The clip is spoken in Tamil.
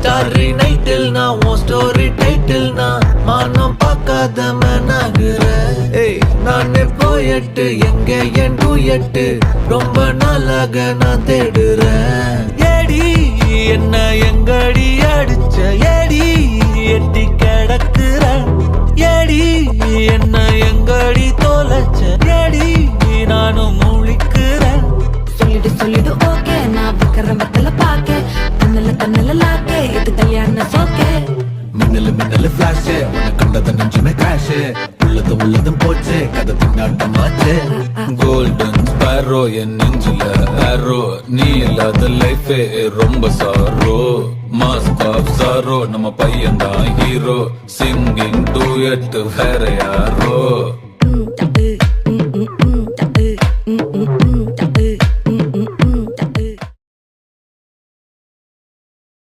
ஸ்டாரி நைட்டில் நான் உன் ஸ்டோரி டைட்டில் நான் மானம் பார்க்காத மேனாகுற. ஏய் நானே போயட்டு எங்க என் டூயட்டு ரொம்ப நாளாக நான் தேடுறேன். ஏடி என்ன எங்கடி அடிச்ச ஏடி எட்டி கிடக்குற. ஏடி என்ன எங்கடி தொலைச்ச ஏடி நானும் முழிக்கிறேன். சொல்லிடு ஓகே நான் விக்கிற மத்தல பாக்க கண்ணல லாக்கே இது கல்யாண சோக்கே. மின்னலு ஃபிளாஷ் உனக்கு கண்டத நெஞ்சுமே கிராஷ் உள்ளதும் போச்சு கதை திண்டாட்டமாச்சு. கோல்டன் ஸ்பேரோ என் நெஞ்சில ஆரோ நீ இல்லாத லைஃபே ரொம்ப சாரோ. மாஸ்க் ஆஃப் சாரோ நம்ம பையன் தான் ஹீரோ சிங்கிங் டூயட் வேற யாரோ.